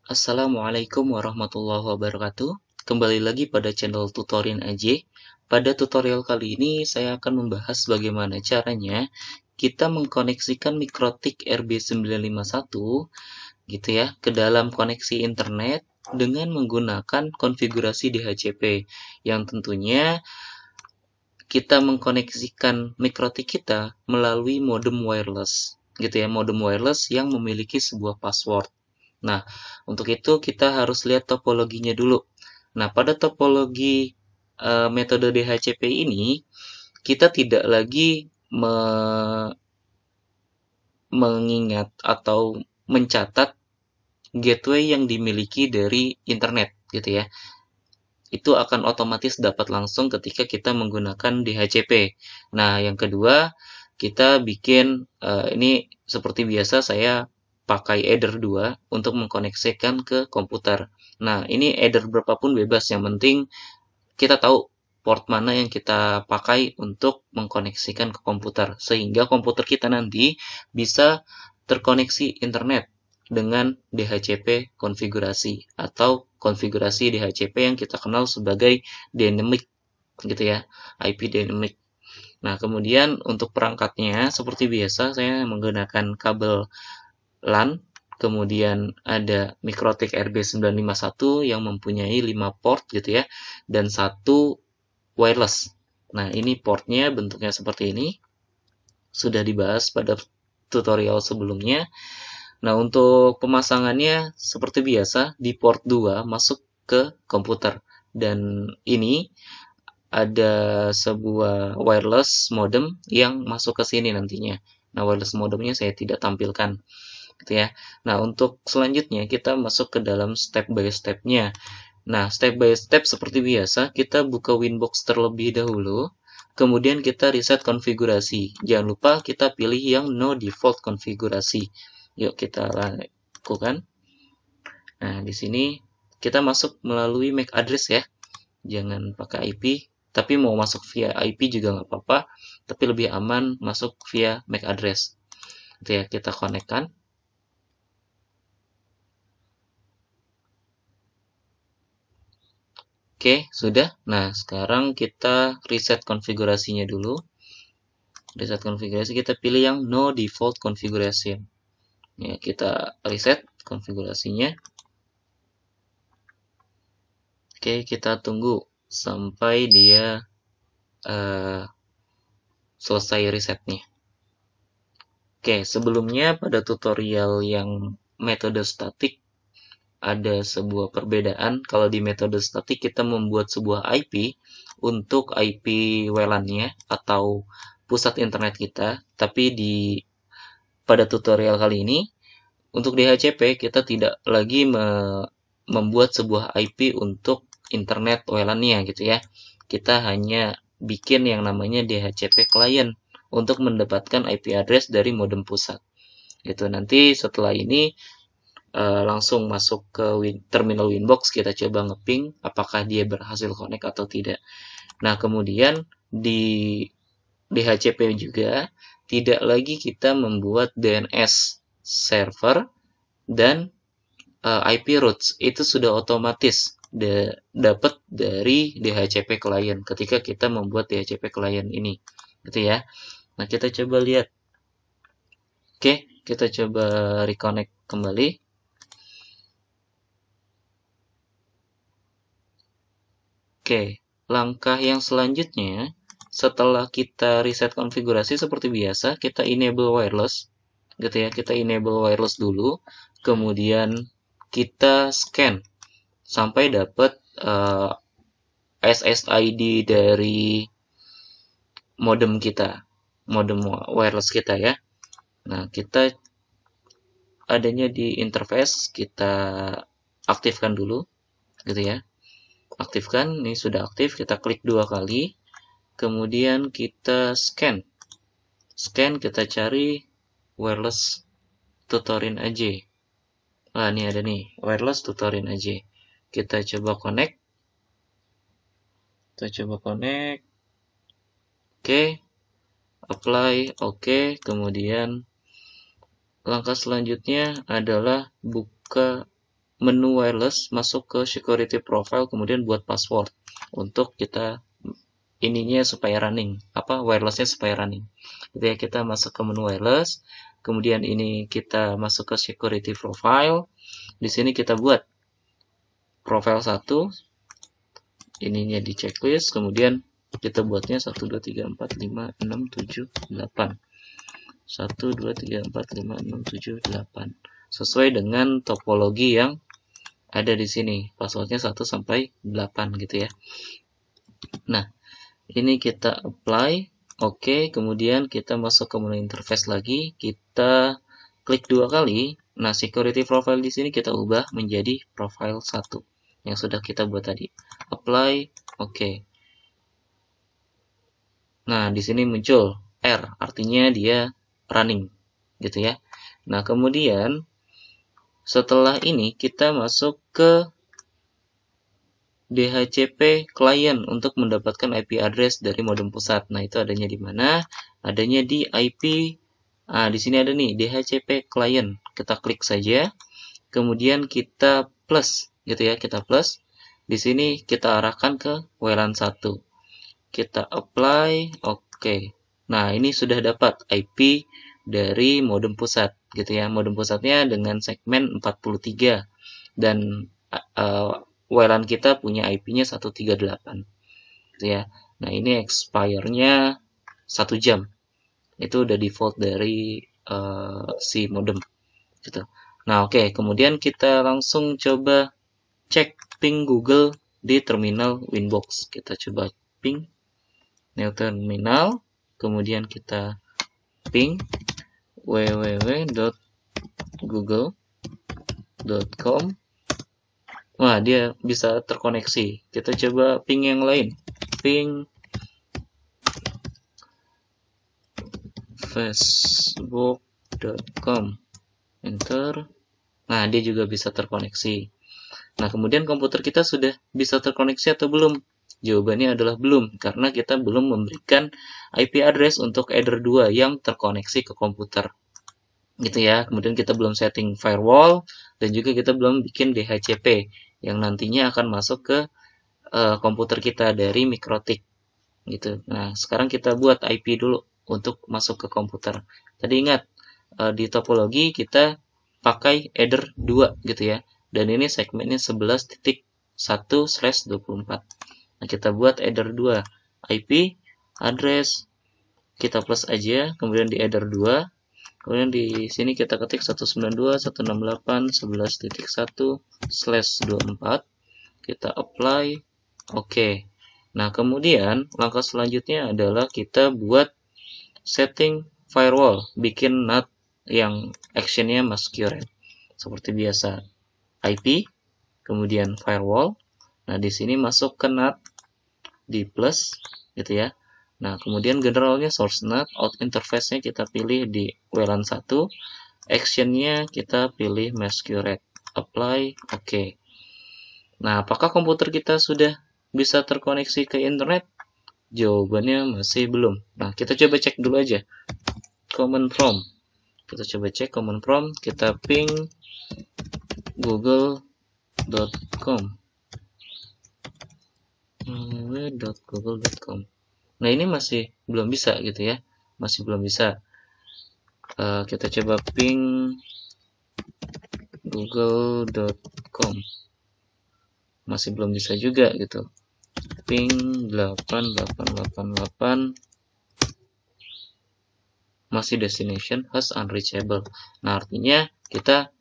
Assalamualaikum warahmatullahi wabarakatuh. Kembali lagi pada channel Tutorin AJ. Pada tutorial kali ini saya akan membahas bagaimana caranya kita mengkoneksikan Mikrotik RB951 gitu ya ke dalam koneksi internet dengan menggunakan konfigurasi DHCP yang tentunya kita mengkoneksikan Mikrotik kita melalui modem wireless gitu ya, modem wireless yang memiliki sebuah password. Nah, untuk itu kita harus lihat topologinya dulu. Nah, pada topologi metode DHCP ini, kita tidak lagi mengingat atau mencatat gateway yang dimiliki dari internet, gitu ya. Itu akan otomatis dapat langsung ketika kita menggunakan DHCP. Nah, yang kedua, kita bikin, ini seperti biasa saya pakai Ether 2 untuk mengkoneksikan ke komputer. Nah, ini Ether berapapun bebas, yang penting kita tahu port mana yang kita pakai untuk mengkoneksikan ke komputer, sehingga komputer kita nanti bisa terkoneksi internet dengan DHCP konfigurasi atau konfigurasi DHCP yang kita kenal sebagai dynamic gitu ya, IP dynamic. Nah, kemudian untuk perangkatnya seperti biasa saya menggunakan kabel LAN, kemudian ada Mikrotik RB951 yang mempunyai 5 port gitu ya, dan 1 wireless. Nah, ini portnya bentuknya seperti ini. Sudah dibahas pada tutorial sebelumnya. Nah, untuk pemasangannya seperti biasa di port 2 masuk ke komputer. Dan ini ada sebuah wireless modem yang masuk ke sini nantinya. Nah, wireless modemnya saya tidak tampilkan. Gitu ya. Nah, untuk selanjutnya kita masuk ke dalam step by step-nya. Nah, step by step seperti biasa, kita buka Winbox terlebih dahulu, kemudian kita reset konfigurasi. Jangan lupa kita pilih yang no default konfigurasi. Yuk kita lakukan. Nah, di sini kita masuk melalui MAC address ya. Jangan pakai IP, tapi mau masuk via IP juga nggak apa-apa, tapi lebih aman masuk via MAC address. Itu ya, kita konekkan. Oke, sudah. Nah, sekarang kita reset konfigurasinya dulu. Reset konfigurasi, kita pilih yang no default configuration. Ya, kita reset konfigurasinya. Oke, kita tunggu sampai dia selesai resetnya. Oke, sebelumnya pada tutorial yang metode statik ada sebuah perbedaan. Kalau di metode statik kita membuat sebuah IP untuk IP WLAN-nya atau pusat internet kita, tapi pada tutorial kali ini untuk DHCP kita tidak lagi membuat sebuah IP untuk internet WLAN-nya gitu ya. Kita hanya bikin yang namanya DHCP client untuk mendapatkan IP address dari modem pusat. Gitu. Nanti setelah ini langsung masuk ke terminal Winbox, kita coba ngeping apakah dia berhasil connect atau tidak. Nah, kemudian di DHCP juga tidak lagi kita membuat DNS server dan IP routes, itu sudah otomatis dapat dari DHCP client ketika kita membuat DHCP client ini gitu ya. Nah, kita coba lihat. Oke, kita coba reconnect kembali. Oke, langkah yang selanjutnya setelah kita reset konfigurasi seperti biasa, kita enable wireless gitu ya. Kita enable wireless dulu, kemudian kita scan sampai dapat SSID dari modem kita, modem wireless kita ya. Nah, kita adanya di interface, kita aktifkan dulu gitu ya. Aktifkan, ini sudah aktif, kita klik 2 kali, kemudian kita scan. Scan, kita cari wireless Tutorin AJ. Nah, ini ada nih, wireless Tutorin AJ. Kita coba connect. Oke, apply, oke. Kemudian langkah selanjutnya adalah buka menu wireless, masuk ke security profile, kemudian buat password untuk kita ininya supaya running, wirelessnya supaya running. Jadi ya, kita masuk ke menu wireless, kemudian ini kita masuk ke security profile. Di sini kita buat profile 1, ininya di checklist, kemudian kita buatnya 1 2 3 4 5 6 7 8. 1 2 3 4 5 6 7 8. Sesuai dengan topologi yang ada di sini. Passwordnya 1 sampai 8 gitu ya. Nah, ini kita apply. Oke, kemudian kita masuk ke menu interface lagi, kita klik 2 kali. Nah, security profile di sini kita ubah menjadi profile 1 yang sudah kita buat tadi. Apply, oke. Nah, di sini muncul R, artinya dia running, gitu ya. Nah, kemudian setelah ini kita masuk ke DHCP client untuk mendapatkan IP address dari modem pusat. Nah, itu adanya di mana? Adanya di IP. Nah, di sini ada nih DHCP client. Kita klik saja. Kemudian kita plus, gitu ya, kita plus. Di sini kita arahkan ke WLAN 1. Kita apply, oke. Nah, ini sudah dapat IP dari modem pusat, gitu ya. Modem pusatnya dengan segmen 43 dan WLAN kita punya IP-nya 138, gitu ya. Nah, ini expire-nya 1 jam. Itu udah default dari si modem, gitu. Nah, oke. Kemudian kita langsung coba cek ping Google di terminal Winbox. Kita coba ping new terminal, kemudian kita ping www.google.com. Wah, dia bisa terkoneksi. Kita coba ping yang lain. Ping facebook.com. Enter. Nah, dia juga bisa terkoneksi. Nah, kemudian komputer kita sudah bisa terkoneksi atau belum? Jawabannya adalah belum, karena kita belum memberikan IP address untuk header 2 yang terkoneksi ke komputer. Gitu ya. Kemudian kita belum setting firewall, dan juga kita belum bikin DHCP yang nantinya akan masuk ke komputer kita dari Mikrotik. Gitu. Nah, sekarang kita buat IP dulu untuk masuk ke komputer. Tadi ingat, di topologi kita pakai header 2 gitu ya. Dan ini segmennya 11.1/24. Nah, kita buat header 2. IP, address, kita plus aja, kemudian di header 2. Kemudian di sini kita ketik 192.168.11.1/24. Kita apply. Oke. Nah, kemudian langkah selanjutnya adalah kita buat setting firewall, bikin NAT yang actionnya masquerade. Seperti biasa, IP, kemudian firewall. Nah, di sini masuk ke NAT di plus, gitu ya. Nah, kemudian generalnya source NAT, out interface-nya kita pilih di WLAN 1, action-nya kita pilih masquerade, apply, oke. Nah, apakah komputer kita sudah bisa terkoneksi ke internet? Jawabannya masih belum. Nah, kita coba cek dulu aja. Command prompt. Kita coba cek command prompt, kita ping google.com. www.google.com. Nah, ini masih belum bisa gitu ya. Masih belum bisa. Kita coba ping google.com. Masih belum bisa juga gitu. Ping 8888 masih destination host unreachable. Nah, artinya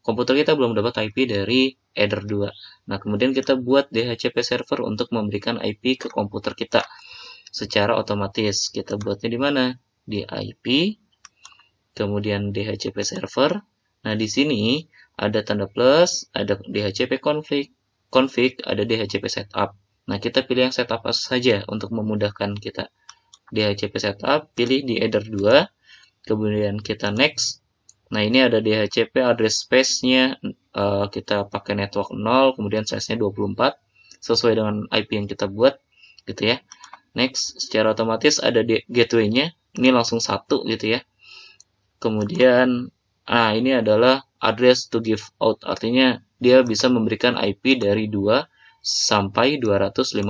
komputer kita belum dapat IP dari header 2. Nah, kemudian kita buat DHCP server untuk memberikan IP ke komputer kita secara otomatis. Kita buatnya di mana? Di IP, kemudian DHCP server. Nah, di sini ada tanda plus, ada DHCP config, ada DHCP setup. Nah, kita pilih yang setup saja untuk memudahkan kita. DHCP setup, pilih di header 2, kemudian kita next. Nah, ini ada DHCP address space-nya, kita pakai network 0, kemudian size-nya 24, sesuai dengan IP yang kita buat, gitu ya. Next, secara otomatis ada gateway-nya, ini langsung 1 gitu ya. Kemudian Nah, ini adalah address to give out, artinya dia bisa memberikan IP dari 2 sampai 254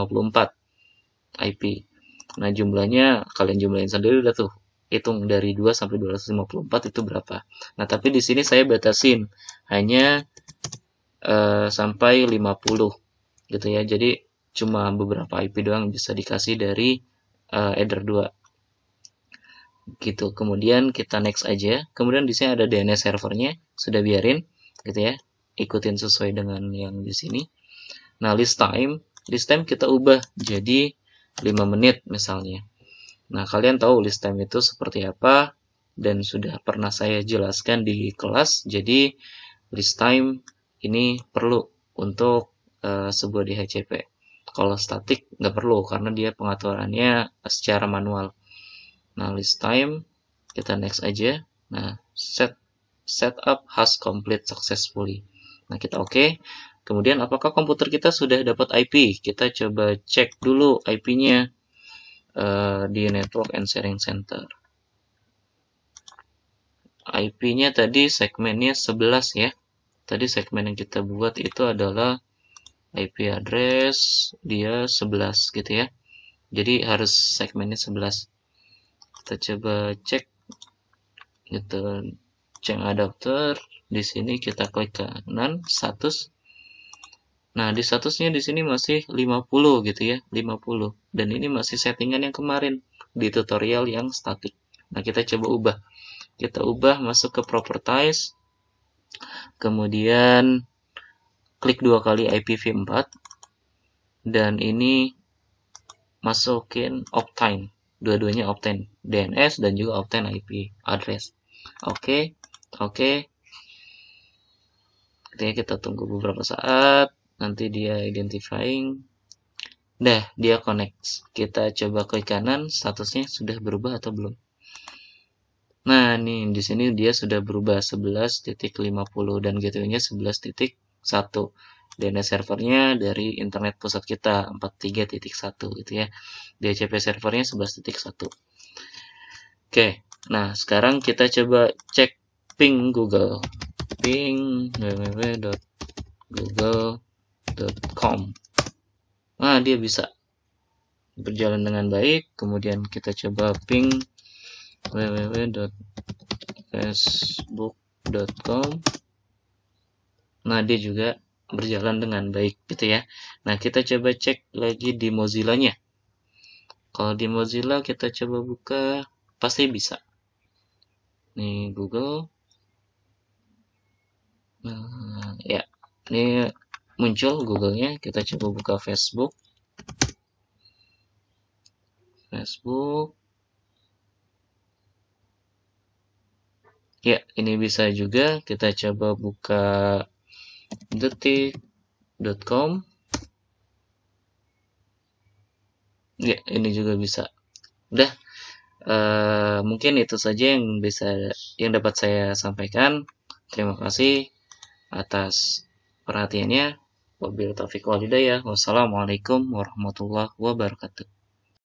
IP. Nah, jumlahnya kalian jumlahin sendiri udah tuh. Hitung dari 2 sampai 254 itu berapa. Nah, tapi di sini saya batasin hanya sampai 50 gitu ya. Jadi cuma beberapa IP doang bisa dikasih dari header 2 gitu. Kemudian kita next aja. Kemudian di sini ada DNS servernya, sudah biarin gitu ya. Ikutin sesuai dengan yang di sini. Nah, list time kita ubah jadi 5 menit misalnya. Nah, kalian tahu list time itu seperti apa dan sudah pernah saya jelaskan di kelas. Jadi list time ini perlu untuk sebuah DHCP. Kalau static nggak perlu karena dia pengaturannya secara manual. Nah, list time kita next aja. Nah, setup has complete successfully. Nah, kita oke. Kemudian apakah komputer kita sudah dapat IP? Kita coba cek dulu IP-nya di Network and Sharing Center. IP-nya tadi segmennya 11 ya. Tadi segmen yang kita buat itu adalah IP address dia 11 gitu ya. Jadi harus segmennya 11. Kita coba cek gitu. Cek adapter. Di sini kita klik kanan status. Nah, di statusnya di sini masih 50 gitu ya, 50. Dan ini masih settingan yang kemarin di tutorial yang static. Nah, kita coba ubah. Kita ubah masuk ke properties. Kemudian klik 2 kali IPv4 dan ini masukin optime. Dua-duanya optane, DNS dan juga optane IP address. Oke. Kita tunggu beberapa saat, nanti dia identifying. Nah, dia connect. Kita coba klik kanan, statusnya sudah berubah atau belum. Nah, nih di sini dia sudah berubah 11.50 dan gateway-nya 11.1. DNS servernya dari internet pusat kita 43.1 gitu ya. DHCP servernya 11.1. Oke, nah sekarang kita coba cek ping Google. Ping www.google.com. Nah, dia bisa berjalan dengan baik. Kemudian kita coba ping www.facebook.com. Nah, dia juga berjalan dengan baik gitu ya. Nah, kita coba cek lagi di Mozilla-nya. Kalau di Mozilla kita coba buka, pasti bisa. Nih Google. Nah, ya. Ini muncul Google-nya. Kita coba buka Facebook. Ya, ini bisa juga. Kita coba buka detik.com. Ya, ini juga bisa. Udah, mungkin itu saja yang dapat saya sampaikan. Terima kasih atas perhatiannya. Wabillahi taufiq wal hidayah. Wassalamualaikum warahmatullahi wabarakatuh.